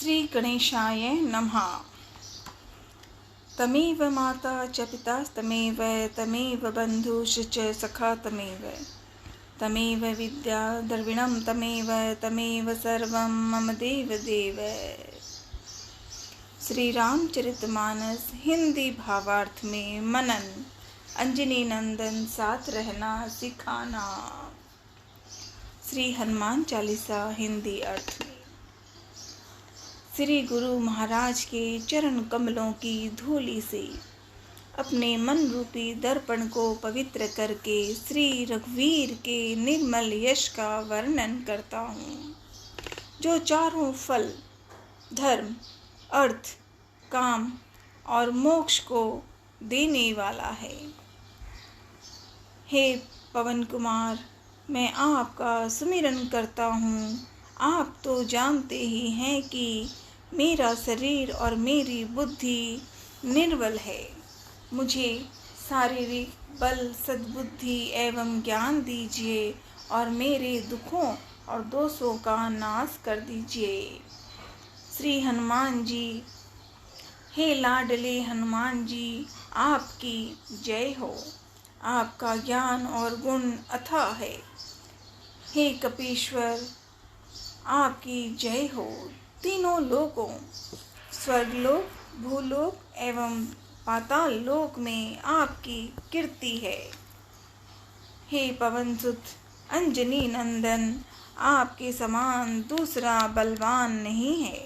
श्री गणेशाय नमः। तमेव माता च पितास्तमेव तमेव बन्धुश्च सखा तमेव विद्या द्रविणं तमेव सर्वं मम देव। श्री रामचरितमानस हिंदी भावार्थ में मनन। अंजनी नंदन साथ रहना सिखाना। श्री हनुमान चालीसा हिंदी अर्थ में। श्री गुरु महाराज के चरण कमलों की धूलि से अपने मन रूपी दर्पण को पवित्र करके श्री रघुवीर के निर्मल यश का वर्णन करता हूँ, जो चारों फल धर्म, अर्थ, काम और मोक्ष को देने वाला है। हे पवन कुमार, मैं आपका सुमिरन करता हूँ। आप तो जानते ही हैं कि मेरा शरीर और मेरी बुद्धि निर्बल है। मुझे शारीरिक बल, सद्बुद्धि एवं ज्ञान दीजिए और मेरे दुखों और दोषों का नाश कर दीजिए। श्री हनुमान जी, हे लाडले हनुमान जी, आपकी जय हो। आपका ज्ञान और गुण अथाह है। हे कपीश्वर, आपकी जय हो। तीनों लोकों, स्वर्गलोक, भूलोक एवं पाताल लोक में आपकी कीर्ति है। हे पवनसुत अंजनी नंदन, आपके समान दूसरा बलवान नहीं है।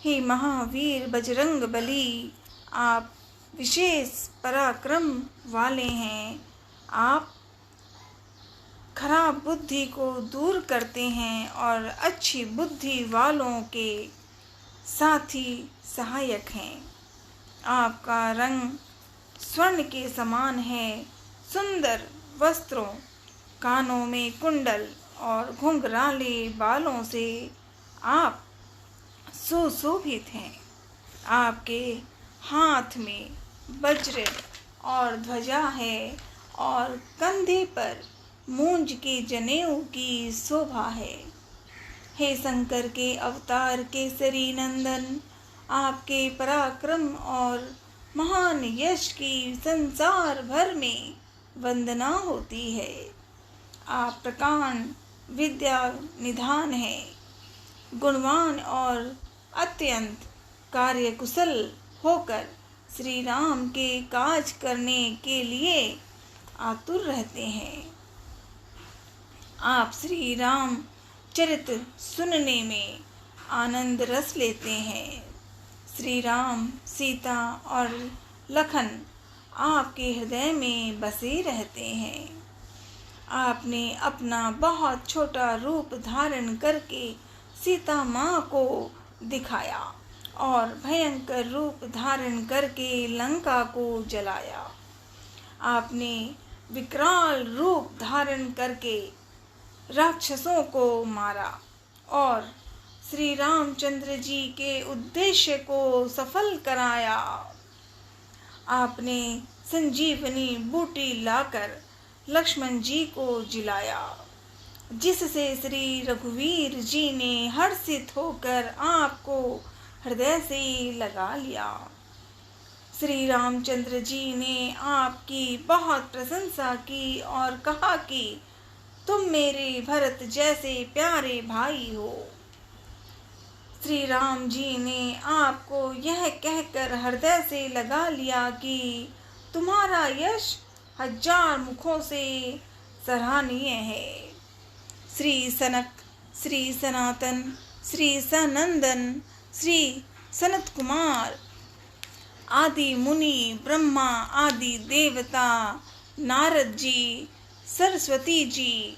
हे महावीर बजरंग बली, आप विशेष पराक्रम वाले हैं। आप खराब बुद्धि को दूर करते हैं और अच्छी बुद्धि वालों के साथी सहायक हैं। आपका रंग स्वर्ण के समान है। सुंदर वस्त्रों, कानों में कुंडल और घुंघराले बालों से आप सुशोभित हैं। आपके हाथ में वज्र और ध्वजा है और कंधे पर मूंज के जनेऊ की शोभा है। हे शंकर के अवतार केसरी नंदन, आपके पराक्रम और महान यश की संसार भर में वंदना होती है। आप प्रकांड विद्या निधान हैं, गुणवान और अत्यंत कार्यकुशल होकर श्री राम के काज करने के लिए आतुर रहते हैं। आप श्री राम चरित सुनने में आनंद रस लेते हैं। श्री राम, सीता और लखन आपके हृदय में बसे रहते हैं। आपने अपना बहुत छोटा रूप धारण करके सीता माँ को दिखाया और भयंकर रूप धारण करके लंका को जलाया। आपने विकराल रूप धारण करके राक्षसों को मारा और श्री रामचंद्र जी के उद्देश्य को सफल कराया। आपने संजीवनी बूटी लाकर लक्ष्मण जी को जिलाया, जिससे श्री रघुवीर जी ने हर्षित होकर आपको हृदय से लगा लिया। श्री रामचंद्र जी ने आपकी बहुत प्रशंसा की और कहा कि तुम मेरे भरत जैसे प्यारे भाई हो। श्री राम जी ने आपको यह कहकर हृदय से लगा लिया कि तुम्हारा यश 1000 मुखों से सराहनीय है। श्री सनक, श्री सनातन, श्री सनंदन, श्री सनत कुमार आदि मुनि, ब्रह्मा आदि देवता, नारद जी, सरस्वती जी,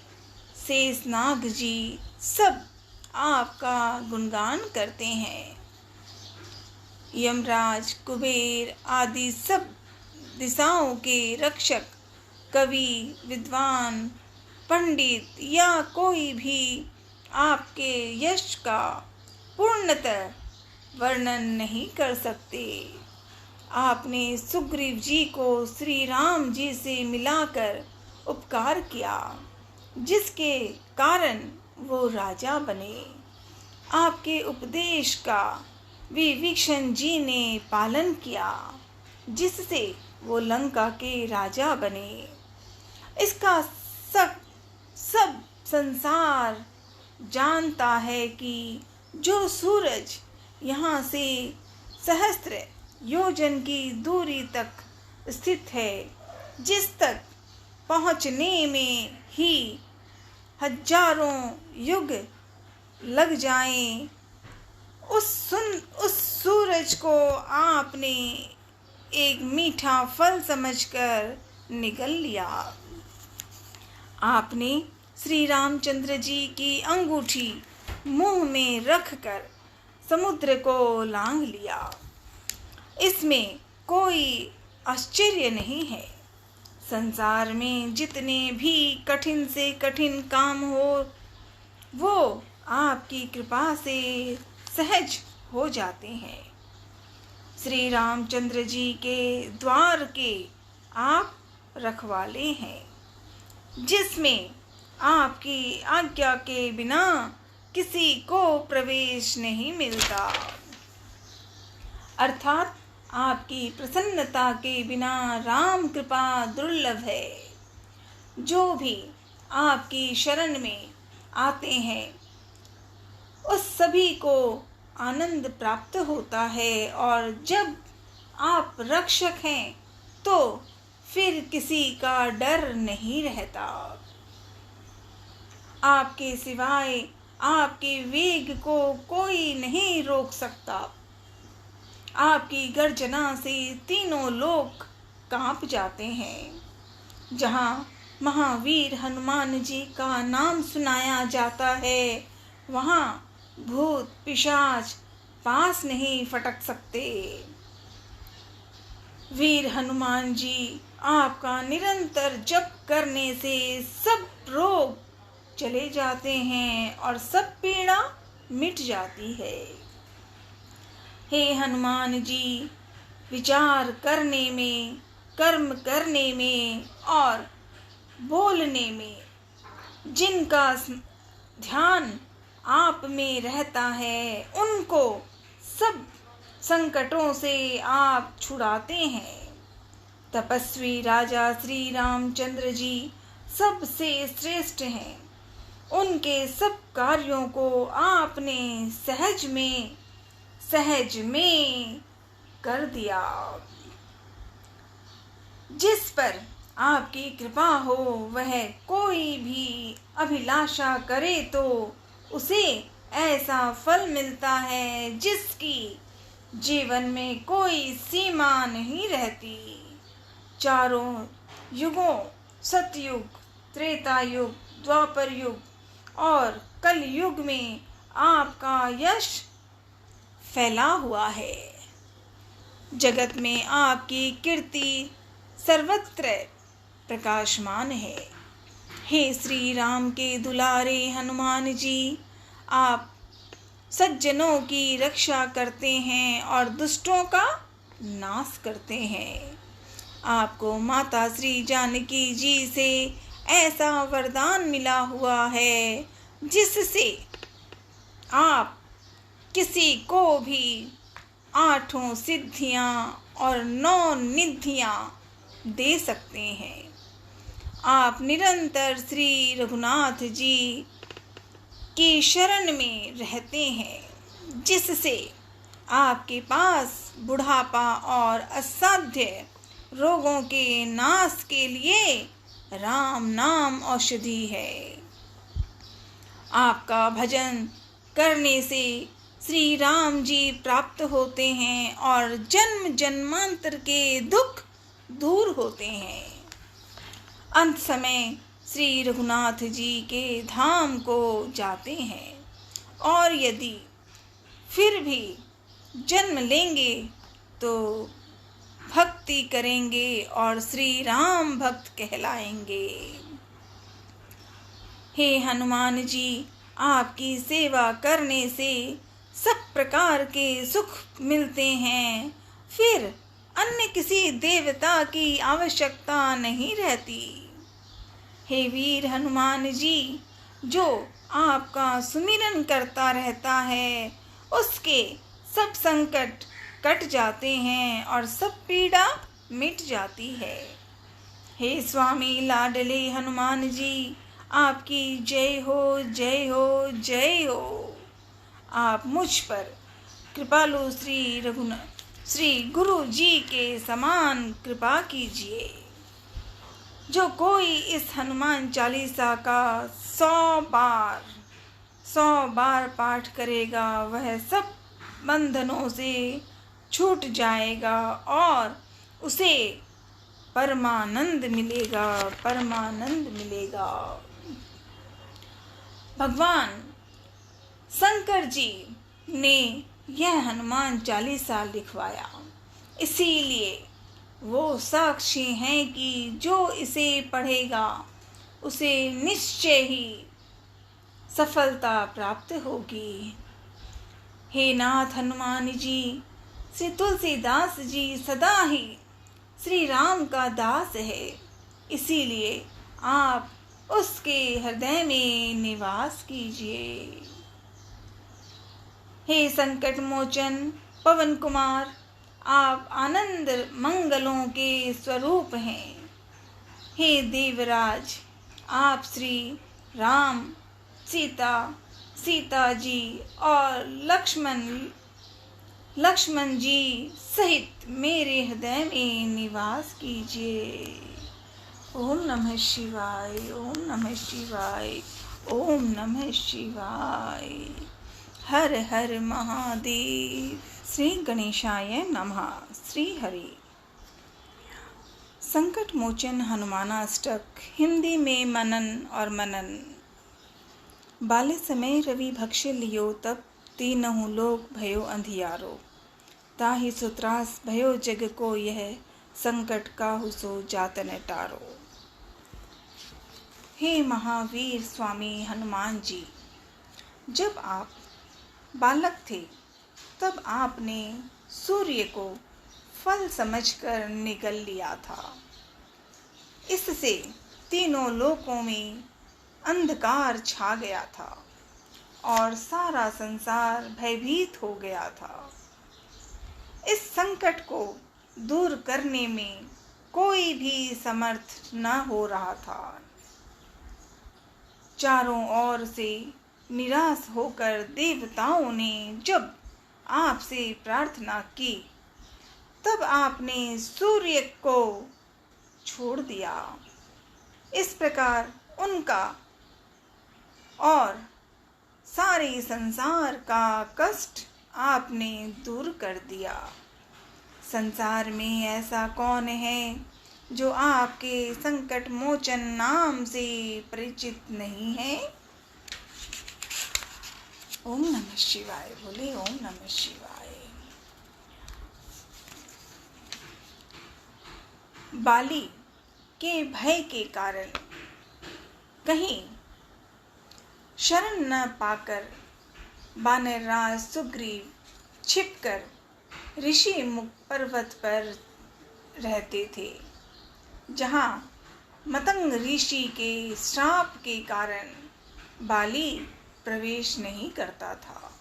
शेषनाग जी सब आपका गुणगान करते हैं। यमराज, कुबेर आदि सब दिशाओं के रक्षक, कवि, विद्वान, पंडित या कोई भी आपके यश का पूर्णतः वर्णन नहीं कर सकते। आपने सुग्रीव जी को श्री राम जी से मिलाकर उपकार किया, जिसके कारण वो राजा बने आपके उपदेश का विभीषण जी ने पालन किया, जिससे वो लंका के राजा बने। इसका सब संसार जानता है कि जो सूरज यहाँ से सहस्त्र योजन की दूरी तक स्थित है, जिस तक पहुँचने में ही हजारों युग लग जाएं, उस सूरज को आपने एक मीठा फल समझकर निगल लिया। आपने श्री रामचंद्र जी की अंगूठी मुंह में रखकर समुद्र को लांघ लिया। इसमें कोई आश्चर्य नहीं है। संसार में जितने भी कठिन से कठिन काम हो, वो आपकी कृपा से सहज हो जाते हैं। श्री रामचंद्र जी के द्वार के आप रखवाले हैं, जिसमें आपकी आज्ञा के बिना किसी को प्रवेश नहीं मिलता। अर्थात आपकी प्रसन्नता के बिना राम कृपा दुर्लभ है। जो भी आपकी शरण में आते हैं, उस सभी को आनंद प्राप्त होता है, और जब आप रक्षक हैं तो फिर किसी का डर नहीं रहता। आपके सिवाय आपके वेग को कोई नहीं रोक सकता। आपकी गर्जना से तीनों लोक कांप जाते हैं। जहाँ महावीर हनुमान जी का नाम सुनाया जाता है, वहाँ भूत पिशाच पास नहीं फटक सकते। वीर हनुमान जी आपका निरंतर जप करने से सब रोग चले जाते हैं और सब पीड़ा मिट जाती है। हे हनुमान जी, विचार करने में, कर्म करने में और बोलने में जिनका ध्यान आप में रहता है, उनको सब संकटों से आप छुड़ाते हैं। तपस्वी राजा श्री रामचंद्र जी सबसे श्रेष्ठ हैं। उनके सब कार्यों को आपने सहज में कर दिया। जिस पर आपकी कृपा हो, वह कोई भी अभिलाषा करे तो उसे ऐसा फल मिलता है जिसकी जीवन में कोई सीमा नहीं रहती। चारों युगों, सतयुग, त्रेता युग, द्वापर युग और कल युग में आपका यश फैला हुआ है। जगत में आपकी कीर्ति सर्वत्र प्रकाशमान है। हे श्री राम के दुलारे हनुमान जी, आप सज्जनों की रक्षा करते हैं और दुष्टों का नाश करते हैं। आपको माता श्री जानकी जी से ऐसा वरदान मिला हुआ है, जिससे आप किसी को भी 8 सिद्धियां और 9 निधियां दे सकते हैं। आप निरंतर श्री रघुनाथ जी की शरण में रहते हैं, जिससे आपके पास बुढ़ापा और असाध्य रोगों के नाश के लिए राम नाम औषधि है। आपका भजन करने से श्री राम जी प्राप्त होते हैं और जन्म जन्मांतर के दुख दूर होते हैं। अंत समय श्री रघुनाथ जी के धाम को जाते हैं, और यदि फिर भी जन्म लेंगे तो भक्ति करेंगे और श्री राम भक्त कहलाएंगे। हे हनुमान जी, आपकी सेवा करने से सब प्रकार के सुख मिलते हैं। फिर अन्य किसी देवता की आवश्यकता नहीं रहती। हे वीर हनुमान जी, जो आपका सुमिरन करता रहता है उसके सब संकट कट जाते हैं और सब पीड़ा मिट जाती है। हे स्वामी लाडले हनुमान जी, आपकी जय हो, जय हो, जय हो। आप मुझ पर कृपालु श्री गुरु जी के समान कृपा कीजिए। जो कोई इस हनुमान चालीसा का 100 बार पाठ करेगा वह सब बंधनों से छूट जाएगा और उसे परमानंद मिलेगा, परमानंद मिलेगा। भगवान शंकर जी ने यह हनुमान चालीसा लिखवाया, इसीलिए वो साक्षी हैं कि जो इसे पढ़ेगा उसे निश्चय ही सफलता प्राप्त होगी। हे नाथ हनुमान जी, श्री तुलसीदास जी सदा ही श्री राम का दास है, इसीलिए आप उसके हृदय में निवास कीजिए। हे संकट मोचन पवन कुमार, आप आनंद मंगलों के स्वरूप हैं। हे देवराज, आप श्री राम, सीता जी और लक्ष्मण जी सहित मेरे हृदय में निवास कीजिए। ओम नमः शिवाय, ओम नमः शिवाय, ओम नमः शिवाय। हर हर महादेव। श्री गणेशाय नमः। श्री हरि। संकट मोचन हनुमानाष्टक हिंदी में मनन और मनन। बाले समय रवि भक्ष्य लियो, तब तीनहु लोक भयो अंधियारो। ताहि सुत्रास भयो जग को, यह संकट काहू सो जातन टारो। हे महावीर स्वामी हनुमान जी, जब आप बालक थे तब आपने सूर्य को फल समझकर निगल लिया था। इससे तीनों लोकों में अंधकार छा गया था और सारा संसार भयभीत हो गया था। इस संकट को दूर करने में कोई भी समर्थ न हो रहा था। चारों ओर से निराश होकर देवताओं ने जब आपसे प्रार्थना की, तब आपने सूर्य को छोड़ दिया। इस प्रकार उनका और सारे संसार का कष्ट आपने दूर कर दिया। संसार में ऐसा कौन है जो आपके संकट मोचन नाम से परिचित नहीं है? ओम नमः शिवाय बोले, ओम नमः शिवाय। बाली के भय के कारण कहीं शरण न पाकर वानरराज सुग्रीव छिपकर ऋषि मुख पर्वत पर रहते थे, जहाँ मतंग ऋषि के श्राप के कारण बाली प्रवेश नहीं करता था।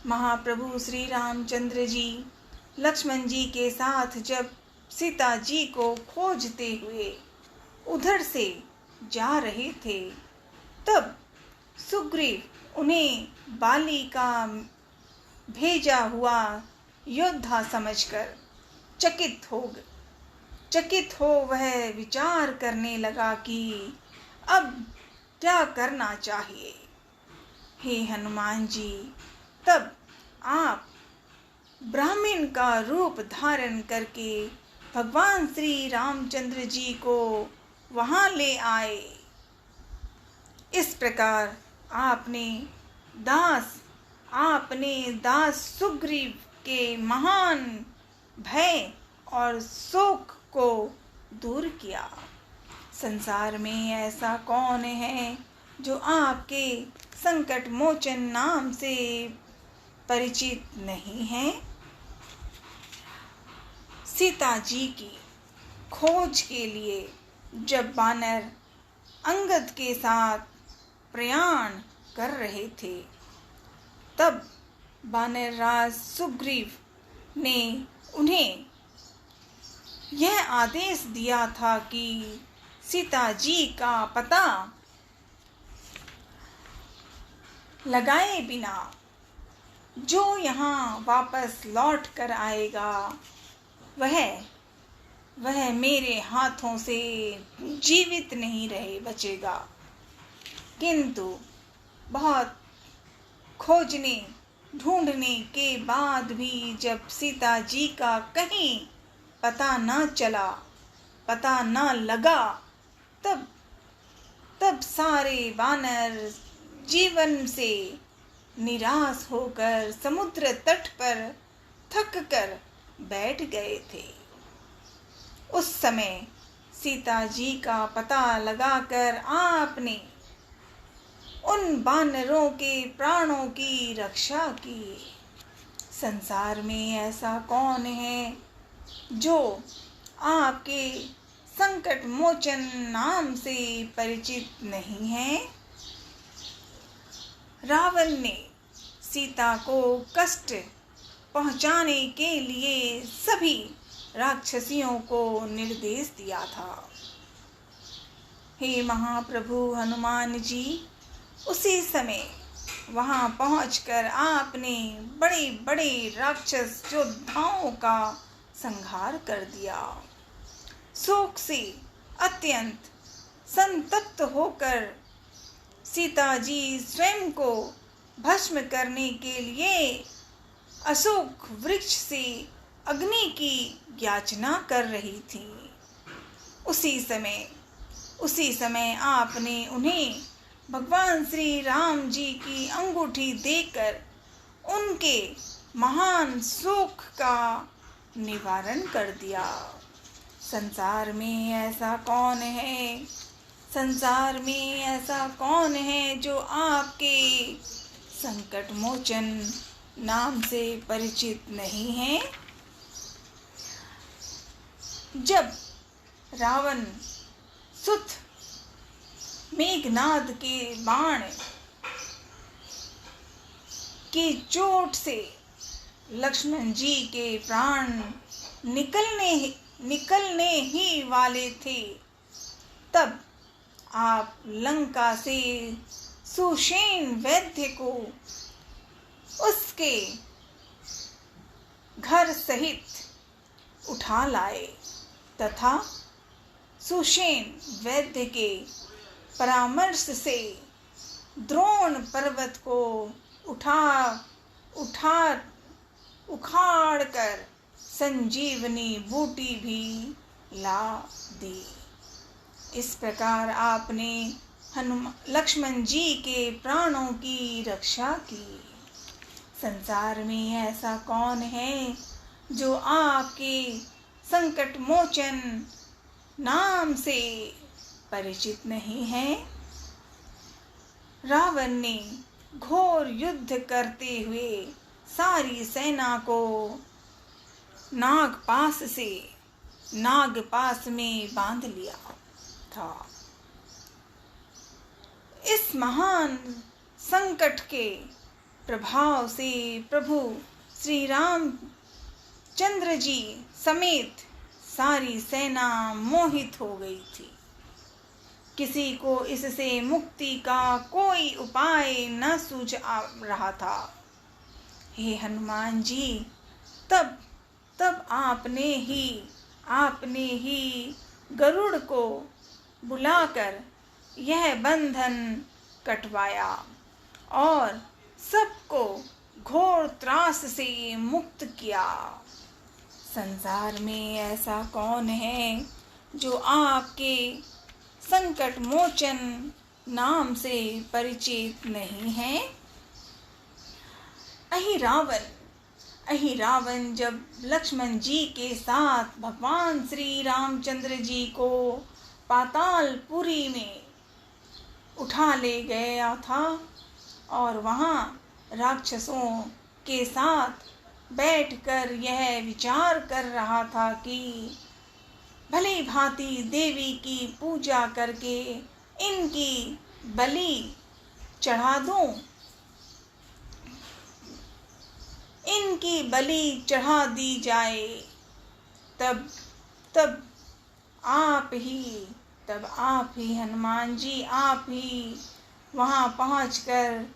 महाप्रभु श्री रामचंद्र जी लक्ष्मण जी के साथ जब सीता जी को खोजते हुए उधर से जा रहे थे, तब सुग्रीव उन्हें बाली का भेजा हुआ योद्धा समझकर चकित हो वह विचार करने लगा कि अब क्या करना चाहिए। हे हनुमान जी, तब आप ब्राह्मण का रूप धारण करके भगवान श्री रामचंद्र जी को वहां ले आए। इस प्रकार आपने दास सुग्रीव के महान भय और शोक को दूर किया। संसार में ऐसा कौन है जो आपके संकट मोचन नाम से परिचित नहीं है? सीता जी की खोज के लिए जब वानर अंगद के साथ प्रयाण कर रहे थे। तब वानरराज सुग्रीव ने उन्हें यह आदेश दिया था कि सीता जी का पता लगाए बिना जो यहाँ वापस लौट कर आएगा वह मेरे हाथों से जीवित नहीं रहे बचेगा। किंतु बहुत खोजने ढूंढने के बाद भी जब सीता जी का कहीं पता न चला, पता न लगा, तब सारे वानर जीवन से निराश होकर समुद्र तट पर थक कर बैठ गए थे। उस समय सीता जी का पता लगाकर आपने उन वानरों के प्राणों की रक्षा की। संसार में ऐसा कौन है जो आपके संकट मोचन नाम से परिचित नहीं है। रावण ने सीता को कष्ट पहुंचाने के लिए सभी राक्षसियों को निर्देश दिया था। हे महाप्रभु हनुमान जी, उसी समय वहां पहुंचकर आपने बड़े बड़े राक्षस योद्धाओं का संहार कर दिया। शोक से अत्यंत संतप्त होकर सीता जी स्वयं को भस्म करने के लिए अशोक वृक्ष से अग्नि की याचना कर रही थी। उसी समय आपने उन्हें भगवान श्री राम जी की अंगूठी देकर उनके महान शोक का निवारण कर दिया। संसार में ऐसा कौन है जो आपके संकट मोचन नाम से परिचित नहीं है। जब रावण सुत मेघनाद के बाण की चोट से लक्ष्मण जी के प्राण निकलने ही वाले थे, तब आप लंका से सुषेण वैद्य को उसके घर सहित उठा लाए तथा सुषेण वैद्य के परामर्श से द्रोण पर्वत को उखाड़ कर संजीवनी बूटी भी ला दी। इस प्रकार आपने लक्ष्मण जी के प्राणों की रक्षा की। संसार में ऐसा कौन है जो आपके संकट मोचन नाम से परिचित नहीं है। रावण ने घोर युद्ध करते हुए सारी सेना को नागपास में बांध लिया था। इस महान संकट के प्रभाव से प्रभु श्री राम चंद्र जी समेत सारी सेना मोहित हो गई थी। किसी को इससे मुक्ति का कोई उपाय न सूझ आ रहा था। हे हनुमान जी, तब आपने ही गरुड़ को बुलाकर यह बंधन कटवाया और सबको घोर त्रास से मुक्त किया। संसार में ऐसा कौन है जो आपके संकट मोचन नाम से परिचित नहीं है। अहि रावण जब लक्ष्मण जी के साथ भगवान श्री रामचंद्र जी को पातालपुरी में उठा ले गया था और वहाँ राक्षसों के साथ बैठकर यह विचार कर रहा था कि भली भांति देवी की पूजा करके इनकी बलि चढ़ा दूं, इनकी बलि चढ़ा दी जाए, तब तब आप ही हनुमान जी, आप ही वहां पहुंचकर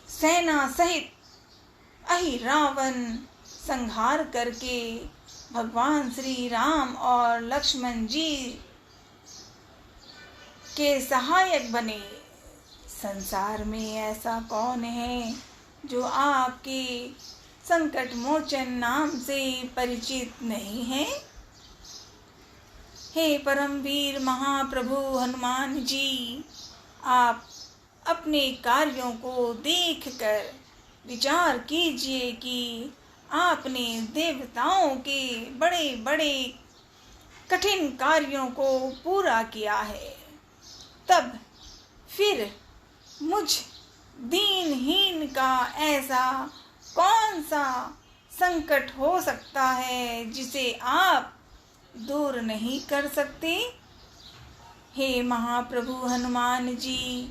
सेना सहित अहि रावण संहार करके भगवान श्री राम और लक्ष्मण जी के सहायक बने। संसार में ऐसा कौन है जो आपके संकट मोचन नाम से परिचित नहीं है। हे परमवीर महाप्रभु हनुमान जी, आप अपने कार्यों को देखकर विचार कीजिए कि आपने देवताओं के बड़े बड़े कठिन कार्यों को पूरा किया है, तब फिर मुझ दीनहीन का ऐसा कौन सा संकट हो सकता है जिसे आप दूर नहीं कर सकते। हे महाप्रभु हनुमान जी,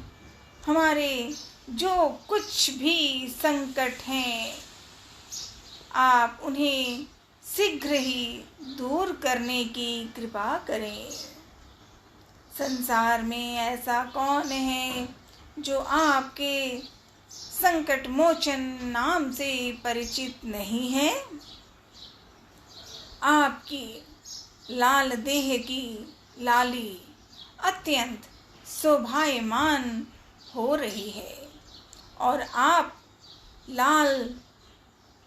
हमारे जो कुछ भी संकट हैं, आप उन्हें शीघ्र ही दूर करने की कृपा करें। संसार में ऐसा कौन है जो आपके संकट मोचन नाम से परिचित नहीं है। आपकी लाल देह की लाली अत्यंत शोभायमान हो रही है और आप लाल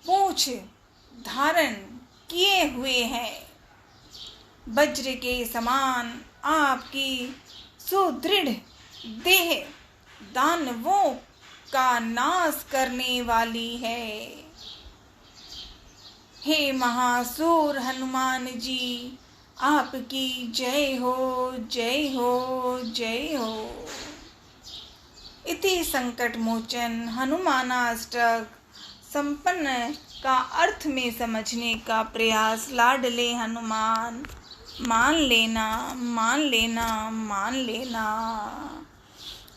पूंछ धारण किए हुए हैं। वज्र के समान आपकी सुदृढ़ देह दानवों का नाश करने वाली है। हे महासूर हनुमान जी, आपकी जय हो, जय हो, जय हो। इति संकट मोचन हनुमानाष्टक संपन्न का अर्थ में समझने का प्रयास। लाडले हनुमान मान लेना, मान लेना, मान लेना।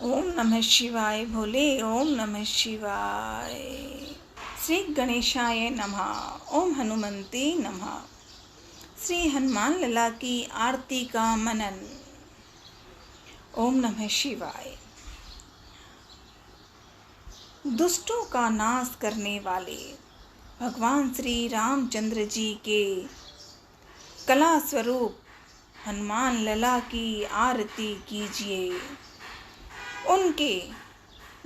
ओम नमः शिवाय भोले, ओम नमः शिवाय। श्री गणेशाय नमः। ओम हनुमते नमः। श्री हनुमान लला की आरती का मनन। ओम नमः शिवाय। दुष्टों का नाश करने वाले भगवान श्री रामचंद्र जी के कला स्वरूप हनुमान लला की आरती कीजिए। उनके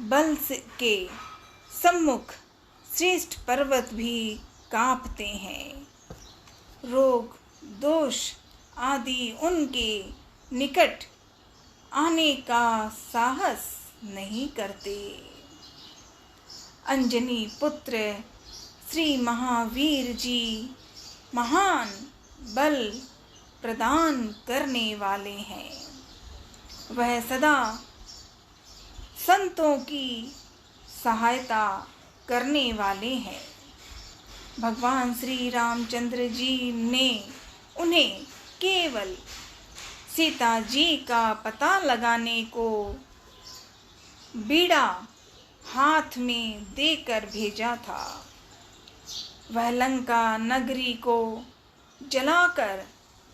बल के सम्मुख श्रेष्ठ पर्वत भी कांपते हैं। रोग दोष आदि उनके निकट आने का साहस नहीं करते। अंजनी पुत्र श्री महावीर जी महान बल प्रदान करने वाले हैं। वह सदा संतों की सहायता करने वाले हैं। भगवान श्री रामचंद्र जी ने उन्हें केवल सीता जी का पता लगाने को बीड़ा हाथ में देकर भेजा था। वह लंका नगरी को जलाकर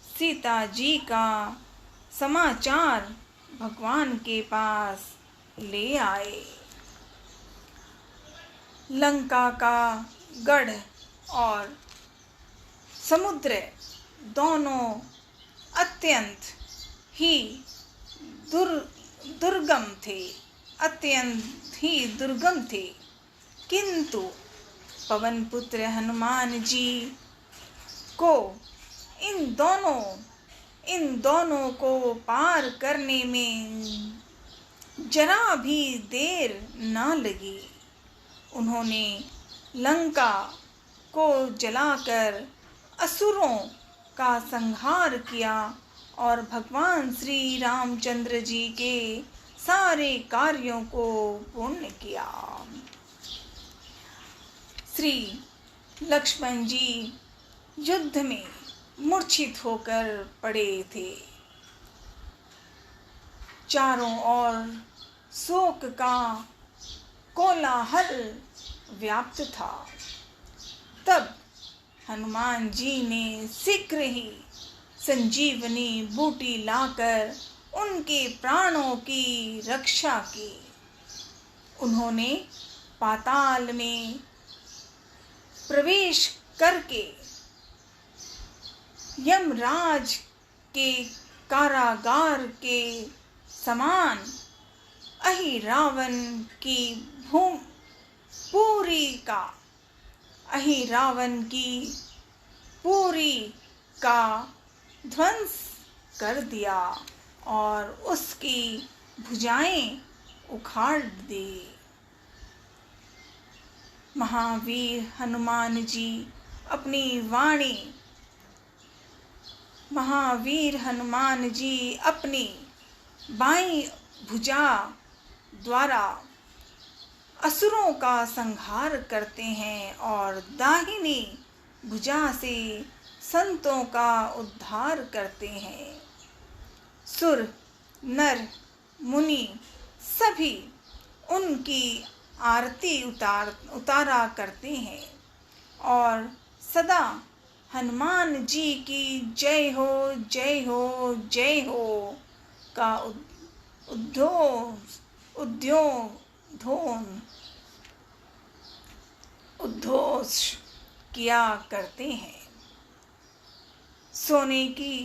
सीता जी का समाचार भगवान के पास ले आए। लंका का गढ़ और समुद्र दोनों अत्यंत ही दुर्गम थे, अत्यंत ही दुर्गम थे, किंतु पवन पुत्र हनुमान जी को इन दोनों को पार करने में जरा भी देर न लगी। उन्होंने लंका को जलाकर असुरों का संहार किया और भगवान श्री रामचंद्र जी के सारे कार्यों को पूर्ण किया। श्री लक्ष्मण जी युद्ध में मूर्छित होकर पड़े थे। चारों ओर शोक का कोलाहल व्याप्त था। तब हनुमान जी ने शीघ्र ही संजीवनी बूटी लाकर उनके प्राणों की रक्षा की। उन्होंने पाताल में प्रवेश करके यमराज के कारागार के समान अहिरावण की पूरी का ध्वंस कर दिया और उसकी भुजाएं उखाड़ दी। महावीर हनुमान जी अपनी बाईं भुजा द्वारा असुरों का संहार करते हैं और दाहिनी भुजा से संतों का उद्धार करते हैं। सुर नर मुनि सभी उनकी आरती उतारा करते हैं और सदा हनुमान जी की जय हो जय हो जय हो का उद्घोष किया करते हैं। सोने की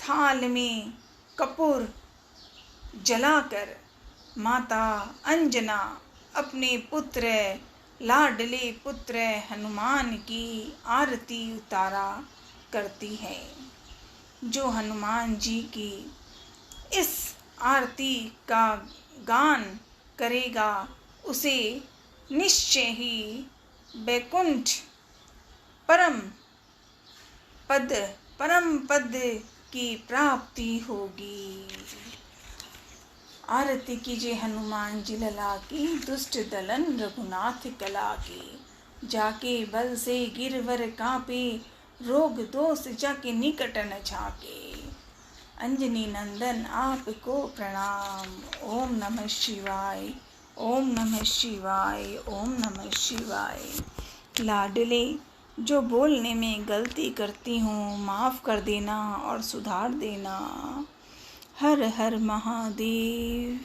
थाल में कपूर जलाकर माता अंजना अपने लाडले पुत्र हनुमान की आरती उतारा करती है। जो हनुमान जी की इस आरती का गान करेगा उसे निश्चय ही वैकुंठ परम पद की प्राप्ति होगी। आरती कीजिए हनुमान जी लला की, दुष्ट दलन रघुनाथ कला की। जाके बल से गिरवर कांपे, रोग दोष जाके निकट न झाके। अंजनी नंदन आपको प्रणाम। ओम नमः शिवाय, ओम नमः शिवाय, ओम नमः शिवाय। लाडले, जो बोलने में गलती करती हूँ माफ़ कर देना और सुधार देना। हर हर महादेव।